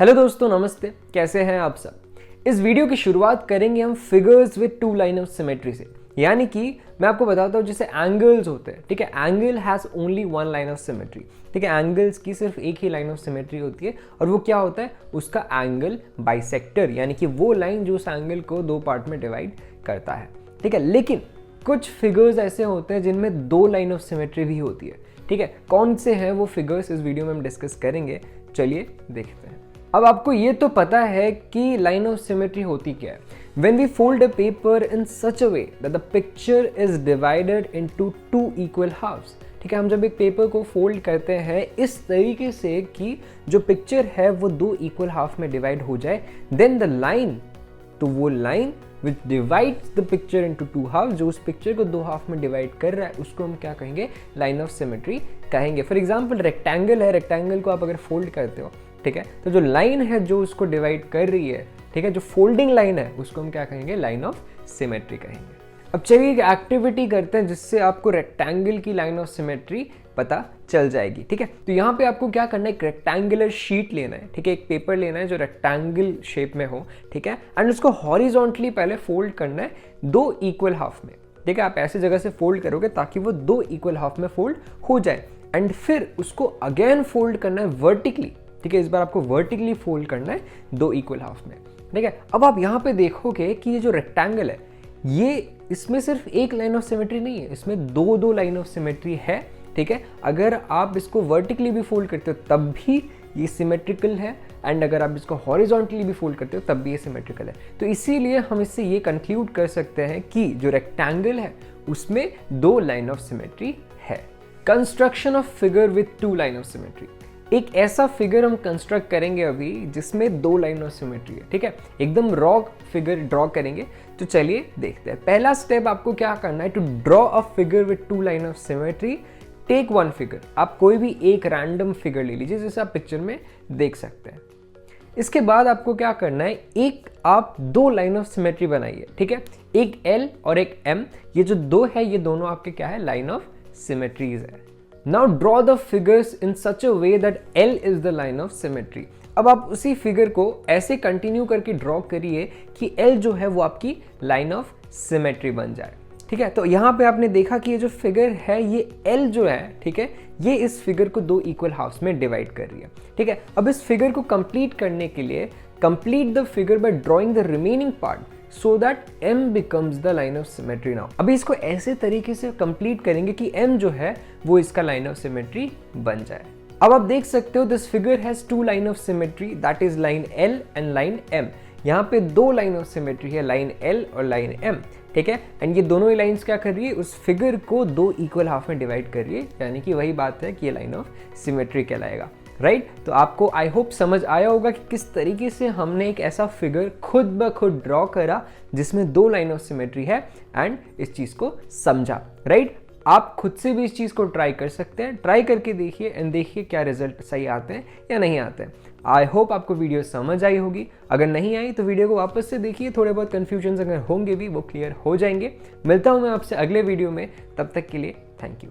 Hello दोस्तों, नमस्ते। कैसे हैं आप सब। इस वीडियो की शुरुआत करेंगे हम figures with two line of symmetry से। यानी कि मैं आपको बताता हूँ जैसे एंगल्स होते हैं, ठीक है। Angle has only one line of symmetry, ठीक है। एंगल्स की सिर्फ एक ही लाइन ऑफ सिमेट्री होती है और वो क्या होता है, उसका एंगल बाइसेक्टर, यानी कि वो लाइन जो उस एंगल को दो पार्ट में डिवाइड करता है, ठीक है। लेकिन कुछ फिगर्स ऐसे होते हैं जिनमें दो लाइन ऑफ सिमेट्री भी होती है, ठीक है। कौन से हैं वो फिगर्स इस वीडियो में हम डिस्कस करेंगे, चलिए देखते हैं। अब आपको ये तो पता है कि लाइन ऑफ सिमेट्री होती क्या है। When we fold a paper in such a way that the picture is divided into two equal halves, ठीक है। हम जब एक पेपर को फोल्ड करते हैं इस तरीके से कि जो पिक्चर है वो दो इक्वल हाफ में डिवाइड हो जाए, देन द लाइन, तो वो line which divides the picture into two halves, जो उस पिक्चर को दो हाफ में डिवाइड कर रहा है, उसको हम क्या कहेंगे, लाइन ऑफ सिमेट्री कहेंगे। फॉर एग्जाम्पल रेक्टेंगल है, रेक्टेंगल को आप अगर फोल्ड करते हो, ठीक है, तो जो लाइन है जो उसको डिवाइड कर रही है, ठीक है, जो फोल्डिंग लाइन है उसको हम क्या कहेंगे, लाइन ऑफ सिमेट्री कहेंगे। अब चलिए एक एक्टिविटी करते हैं जिससे आपको रेक्टेंगल की लाइन ऑफ सिमेट्री पता चल जाएगी, ठीक है। तो यहाँ पे आपको क्या करना है, एक रेक्टेंगुलर शीट लेना है, ठीक है, एक पेपर लेना है जो रेक्टेंगल शेप में हो, ठीक है, एंड उसको हॉरिजॉन्टली पहले फोल्ड करना है दो इक्वल हाफ में, ठीक है। आप ऐसे जगह से फोल्ड करोगे ताकि वो दो इक्वल हाफ में फोल्ड हो जाए, एंड फिर उसको अगेन फोल्ड करना है वर्टिकली, ठीक है। इस बार आपको वर्टिकली फोल्ड करना है दो इक्वल हाफ में, ठीक है। अब आप यहाँ पे देखोगे कि ये जो रेक्टेंगल है, ये इसमें सिर्फ एक लाइन ऑफ सिमेट्री नहीं है, इसमें दो दो लाइन ऑफ सिमेट्री है, ठीक है। अगर आप इसको वर्टिकली भी फोल्ड करते हो तब भी ये सिमेट्रिकल है, एंड अगर आप इसको हॉरिजॉन्टली भी फोल्ड करते हो तब भी ये सिमेट्रिकल है। तो इसीलिए हम इससे ये कंक्लूड कर सकते हैं कि जो रेक्टेंगल है उसमें दो लाइन ऑफ सिमेट्री है। Construction of figure with two line of symmetry. एक ऐसा फिगर हम कंस्ट्रक्ट करेंगे अभी जिसमें दो लाइन ऑफ सिमेट्री है, ठीक है। एकदम रॉ फिगर ड्रॉ करेंगे। तो चलिए देखते हैं। पहला स्टेप आपको क्या करना है, to draw a figure with two line of symmetry, take one figure. आप कोई भी एक रैंडम फिगर ले लीजिए जैसे आप पिक्चर में देख सकते हैं। इसके बाद आपको क्या करना है, एक आप दो लाइन ऑफ सिमेट्री बनाइए, ठीक है। एक L और एक M, ये जो दो है ये दोनों आपके क्या है, लाइन ऑफ सिमेट्रीज है। Now draw the figures in such a way that L is the line of symmetry. अब आप उसी फिगर को ऐसे कंटिन्यू करके ड्रॉ करिए कि L जो है वो आपकी लाइन ऑफ सिमेट्री बन जाए, ठीक है। तो यहाँ पे आपने देखा कि ये जो फिगर है ये L जो है, ठीक है, ये इस फिगर को दो इक्वल हाफ्स में डिवाइड कर रही है, ठीक है। अब इस फिगर को कंप्लीट करने के लिए complete the figure by drawing the remaining part so that M becomes the line of symmetry now. अभी इसको ऐसे तरीके से कंप्लीट करेंगे कि M जो है वो इसका लाइन ऑफ सिमेट्री बन जाए। अब आप देख सकते हो this figure has two line of symmetry, that is line L and line M। यहाँ पे दो लाइन ऑफ सिमेट्री है, लाइन L और लाइन M, ठीक है। एंड ये दोनों ही लाइंस क्या कर रही है, उस फिगर को दो इक्वल हाफ में डिवाइड कर रही है, यानी कि वही बात है कि ये लाइन ऑफ सिमेट्री कहलाएगा, राइट। तो आपको आई होप समझ आया होगा कि किस तरीके से हमने एक ऐसा फिगर खुद ब खुद ड्रॉ करा जिसमें दो लाइन ऑफ सिमेट्री है एंड इस चीज को समझा, राइट। आप खुद से भी इस चीज को ट्राई कर सकते हैं, ट्राई करके देखिए एंड देखिए क्या रिजल्ट सही आते हैं या नहीं आते हैं। आई होप आपको वीडियो समझ आई होगी। अगर नहीं आई तो वीडियो को वापस से देखिए, थोड़े बहुत कंफ्यूजन अगर होंगे भी वो क्लियर हो जाएंगे। मिलता हूं मैं आपसे अगले वीडियो में, तब तक के लिए थैंक यू।